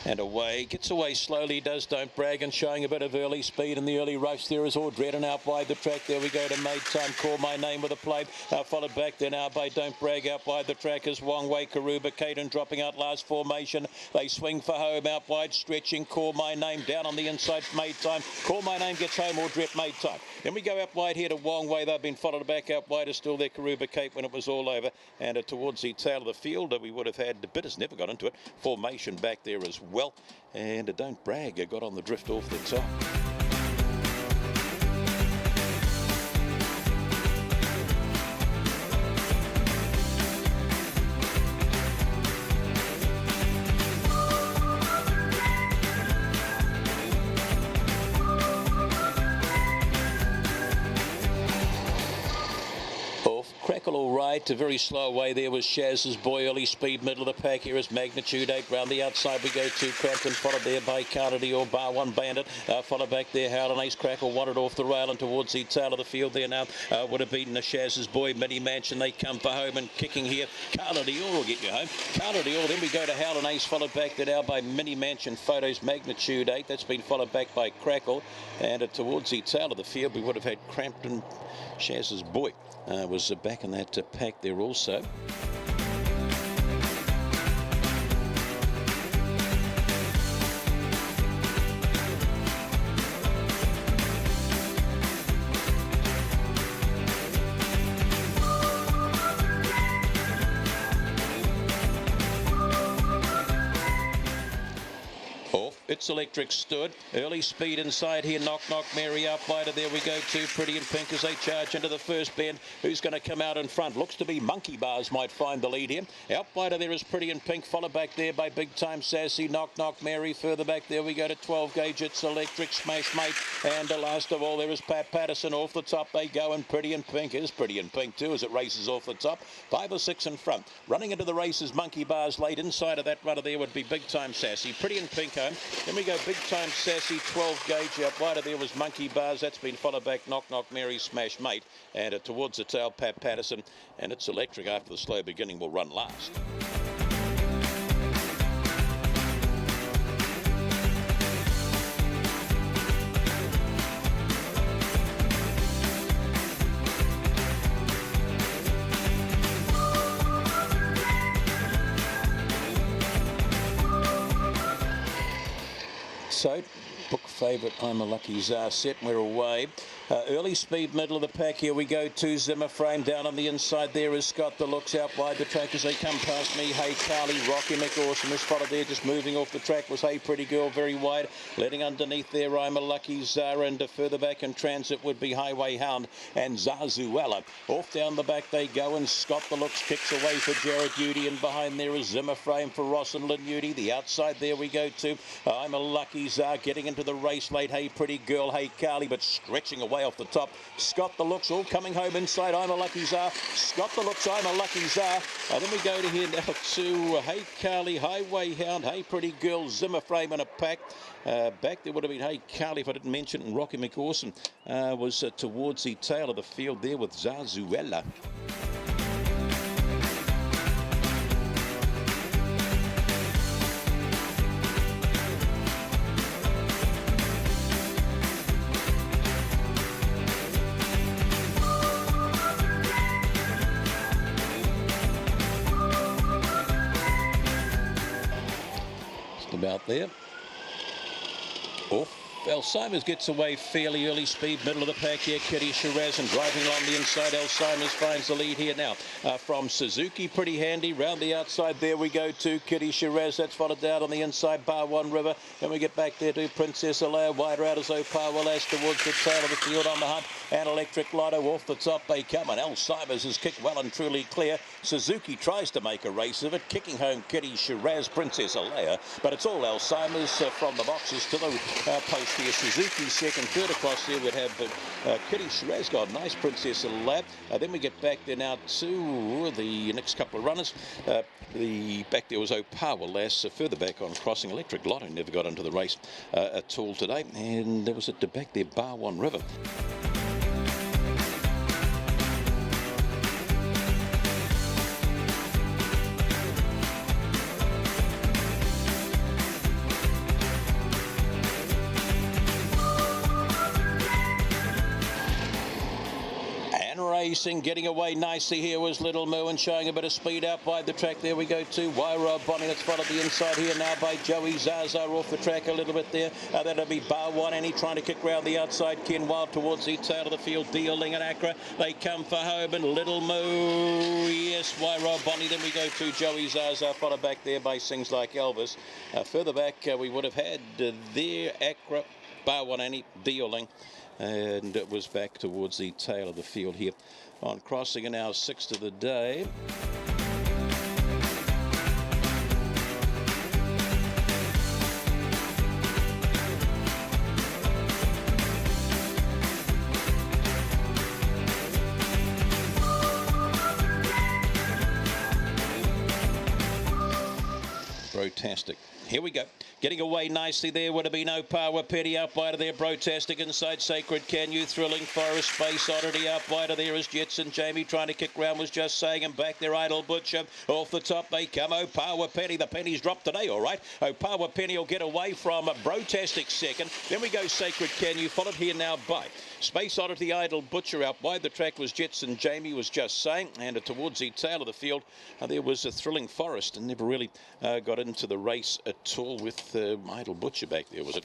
and away. Gets away slowly, does Don't Brag, and showing a bit of early speed in the early rush. There is Audredden out wide the track. There we go to Made Time, Call My Name with a plate. Followed back there now by Don't Brag out wide the track is Wong Wei Karuba. Caden dropping out last formation. They swing for home out wide, stretching Call My Name down on the inside. Made Time. Call My Name gets home, Audredden Made Time. Then we go out wide here to Wong Wei. They've been followed back out wide. Is still there Karuba Cape when it was all over. And towards the tail of the field, we would have had the Bitters never got into it. Formation back there as well. And Don't Brag got on the drift off the top. Crackle all right, a very slow away there was Shaz's Boy, early speed, middle of the pack. Here is Magnitude 8, round the outside we go to Crampton, followed there by Carnady or Bar 1 Bandit, followed back there Howlin' Ace. Crackle wanted off the rail and towards the tail of the field there now, would have beaten the Shaz's Boy, Mini Mansion. They come for home and kicking here, Carnady will get you home, Carnady, then we go to Howlin' Ace, followed back there now by Mini Mansion Photos, Magnitude 8, that's been followed back by Crackle, and towards the tail of the field we would have had Crampton, Shaz's Boy. Was back in that pack there also. It's Electric stood. Early speed inside here. Knock Knock Mary out wider. There we go to Pretty in Pink as they charge into the first bend. Who's going to come out in front? Looks to be Monkey Bars might find the lead here. Out wider there is Pretty in Pink. Followed back there by Big Time Sassy. Knock Knock Mary. Further back there we go to 12 gauge. It's Electric Smash Mate. And last of all there is Pat Patterson. Off the top they go, and Pretty in Pink is Pretty in Pink too as it races off the top. 5 or 6 in front. Running into the races Monkey Bars late. Inside of that runner there would be Big Time Sassy. Pretty in Pink home. Then we go Big Time Sassy, 12 gauge. Out wider there was Monkey Bars. That's been followed back Knock Knock Mary, Smash Mate. And towards the tail, Pat Patterson. And it's Electric after the slow beginning will run last. So, book favourite, I'm a Lucky Czar set, we're away. Early speed, middle of the pack, here we go to Zimmer Frame. Down on the inside there is Scott the Looks out wide the track as they come past me. Hey Carly, Rocky McAwesome is followed there, just moving off the track was Hey Pretty Girl, very wide. Letting underneath there, I'm a Lucky Czar, and further back in transit would be Highway Hound and Zazuela. Off down the back they go, and Scott the Looks kicks away for Jared Udy, and behind there is Zimmer Frame for Ross and Lynn Udy. The outside there we go to I'm a Lucky Czar, getting into the race late. Hey Pretty Girl, Hey Carly, but stretching away off the top. Scott the Looks all coming home inside. I'm a Lucky Czar. Scott the Looks, I'm a Lucky Czar. Then we go to here now to Hey Carly, Highway Hound, Hey Pretty Girl, Zimmer Frame in a pack. Back there would have been Hey Carly if I didn't mention it, and Rocky McAwesome was towards the tail of the field there with Zazuela. About there. Off. Alzheimer's gets away fairly early speed, middle of the pack here, Kitty Shiraz, and driving along the inside, Alzheimer's finds the lead here now from Suzuki, pretty handy, round the outside there we go to Kitty Shiraz, that's followed down on the inside, Bar 1 River, then we get back there to Princess Alea, wider out as Opawalas towards the tail of the field on the hunt, and Electric Lotto off the top they come, and Alzheimer's is kicked well and truly clear. Suzuki tries to make a race of it, kicking home Kitty Shiraz, Princess Alea, but it's all Alzheimer's from the boxes to the post here. Suzuki second, third across there we'd have Kitty Shiraz got nice, Princess Alea. Then we get back there now to the next couple of runners. The back there was Opawalas, further back on crossing. Electric Lotto never got into the race at all today, and there was at the back there Bar 1 River. racing, getting away nicely here was Little Moo and showing a bit of speed out by the track. There we go to Waira Bonnie. That's followed the inside here now by Joey Zaza off the track a little bit there. That'll be Bar One, and he trying to kick round the outside. Ken Wild towards the tail of the field. Dealing and Accra. They come for home, and Little Moo. Yes, Waira Bonnie. Then we go to Joey Zaza, followed back there by Sings Like Elvis. Further back, we would have had there Accra, Bar One, and Dealing. And it was back towards the tail of the field here on crossing, and now 6th of the day. Brotastic. Here we go. Getting away nicely there would have been Opawa Petty out wide of there. Brotastic inside Sacred Can You. Thrilling Forest Space Oddity out wide of there is Jetson Jamie trying to kick round, was just saying, and back there Idle Butcher. Off the top they come. Opawa Petty. The pennies dropped today, all right. Opawa Penny will get away from Brotastic second. Then we go Sacred Can You, followed here now by Space Oddity, Idle Butcher out wide. The track was Jetson Jamie, was just saying, and towards the tail of the field there was a Thrilling Forest, and never really got into the race at all with Idle Butcher back there, was it?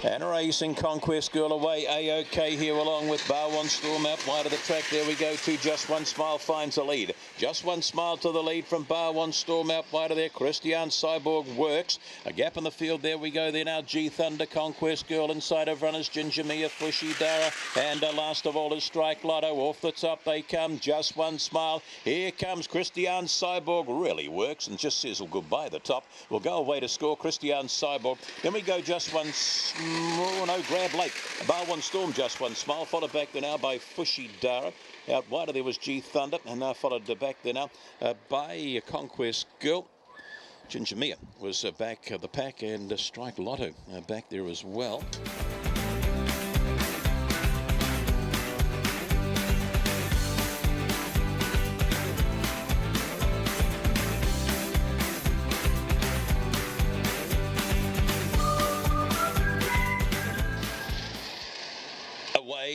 And racing Conquest Girl away, A-OK here along with Bar One Storm out wide of the track. There we go to Just One Smile finds a lead. Just One Smile to the lead from Bar One Storm out wide of there. Christian Cyborg works. A gap in the field, there we go there now. G Thunder, Conquest Girl inside of runners. Ginger Mia, Fushy Dara, and last of all is Strike Lotto. Off the top they come, Just One Smile. Here comes Christian Cyborg, really works and just says goodbye at the top. We'll go away to score Christian Cyborg. Then we go Just One Smile. Oh no, Grab Lake. Bar One Storm, Just One Smile, followed back there now by Fushy Dara. Out wider there was G Thunder, and now followed back there now by Conquest Girl. Ginger Mia was back the pack, and Strike Lotto back there as well.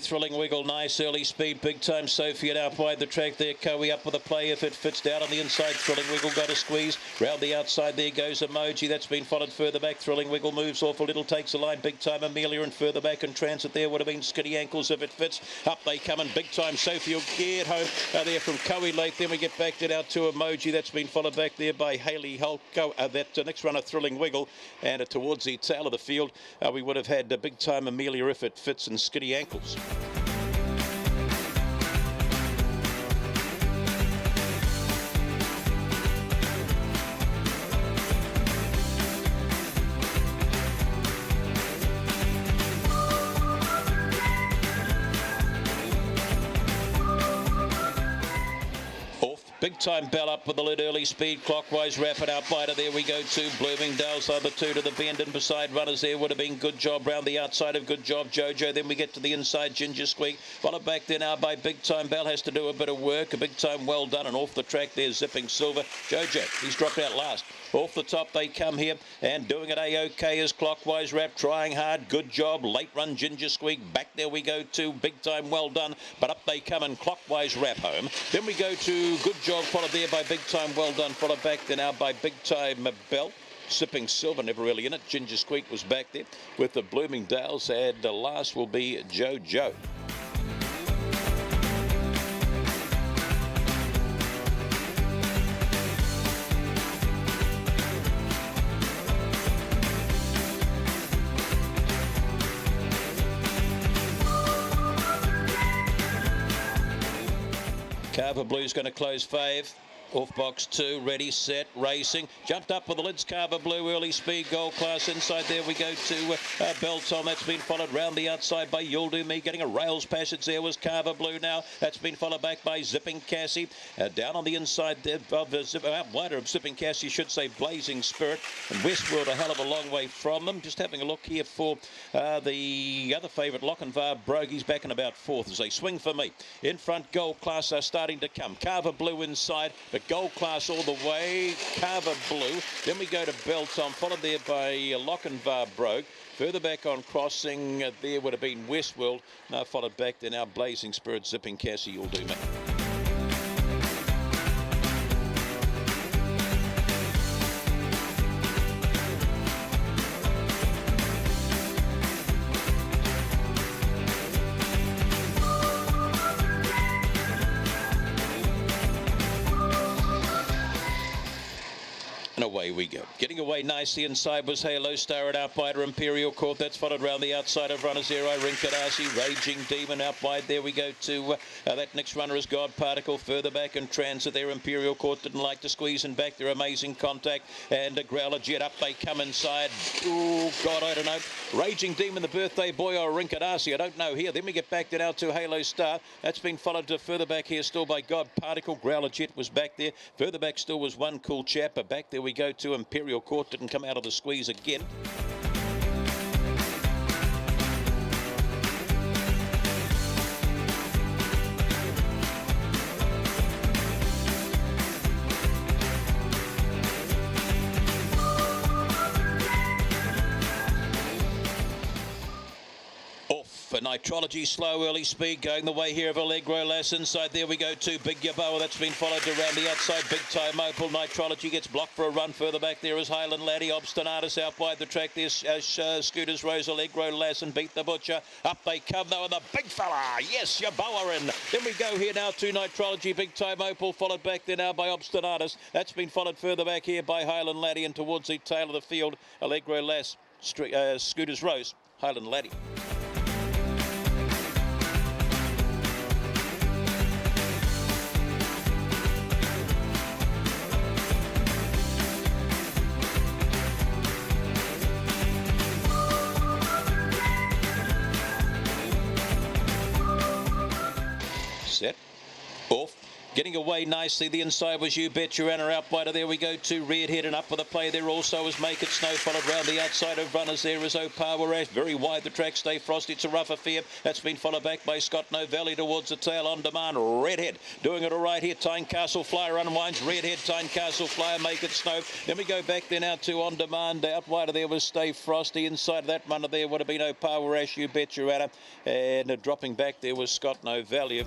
Thrilling Wiggle, nice early speed, big time Sophie out wide the track there. Cowie up with a play if it fits down on the inside. Thrilling Wiggle got a squeeze. Round the outside there goes Emoji. That's been followed further back. Thrilling Wiggle moves off a little, takes a line. Big time Amelia, and further back in transit there would have been Skinny Ankles if it fits. Up they come, and big time Sophie will get home there from Cowie late. Then we get back to now to Emoji. That's been followed back there by Hayley Hulk. That next runner, Thrilling Wiggle, and towards the tail of the field we would have had big time Amelia if it fits, and Skinny Ankles. Big time Bell up with the lid, early speed, clockwise, rapid out wider. There we go to Bloomingdale's other two to the bend, and beside runners there would have been Good Job round the outside of Good Job Jojo. Then we get to the inside, Ginger Squeak, followed back there now by Big Time Bell. Has to do a bit of work, a big time well done, and off the track there's Zipping Silver. Jojo, he's dropped out last. Off the top they come here, and doing it A-OK is clockwise wrap, trying hard. Good Job, late run Ginger Squeak. Back there we go to Big Time Well Done, but up they come and clockwise wrap home. Then we go to Good Job, followed there by Big Time Well Done, followed back there now by Big Time Bell. Sipping Silver, never really in it. Ginger Squeak was back there with the Bloomingdales, and the last will be Jojo. Carver Blue's going to close fave. Off box 2, ready, set, racing. Jumped up with the lids, Carver Blue, early speed, gold class. Inside there we go to Belton. That's been followed round the outside by You'll Do Me. Getting a rails passage there was Carver Blue now. That's been followed back by Zipping Cassie. Down on the inside there of out wider of Zipping Cassie, should say Blazing Spirit. And Westworld a hell of a long way from them. Just having a look here for the other favourite, Lochinvar Brogues, back in about 4th as they swing for me. In front, gold class are starting to come. Carver Blue inside, but gold class all the way. Carver Blue. Then we go to Belton, followed there by Lochinvar Brogue. Further back on crossing, there would have been Westworld. Now followed back there now, Blazing Spirit, Zipping Cassie, You'll Do Me. And away we go. Getting away nicely inside was Halo Star and Outbider Imperial Court. That's followed round the outside of Runner Zero. Rinkadasi, Raging Demon out wide. There we go to that next runner is God Particle. Further back in transit there. Imperial Court didn't like to squeeze in back. They're Amazing Contact. And a Growler Jet up. They come inside. Oh, God, I don't know. Raging Demon, the birthday boy, or Rinkadasi. I don't know here. Then we get back down to Halo Star. That's been followed to further back here still by God Particle. Growler Jet was back there. Further back still was One Cool Chap. But back there we go to Imperial Court. Didn't come out of the squeeze again. For Nitrology, slow early speed, going the way here of Allegro Lass. Inside there we go to Big Yaboa. That's been followed around the outside. Big Time Opal. Nitrology gets blocked for a run. Further back there is Highland Laddie. Obstinatus out wide the track. There's Scooters Rose, Allegro Lass and Beat the Butcher. Up they come though, and the big fella. Yes, Yaboa in. Then we go here now to Nitrology. Big Time Opal followed back there now by Obstinatus. That's been followed further back here by Highland Laddie and towards the tail of the field. Allegro Lass, Scooters Rose, Highland Laddie. Set, off, getting away nicely. The inside was You Bet Your Anna out wider. There we go to Redhead, and up with a play there also is Make It Snow. Followed round the outside of runners there is Opawa Ash. Very wide the track, Stay Frosty. It's a rough affair. That's been followed back by Scott Novelli towards the tail on demand. Redhead doing it all right here. Tyne Castle Flyer unwinds. Redhead, Tyne Castle Flyer, Make It Snow. Then we go back there now to on demand. Out wider there was Stay Frosty. Inside of that runner there would have been Opawa Ash, You Bet Your Anna. And dropping back there was Scott Novelli.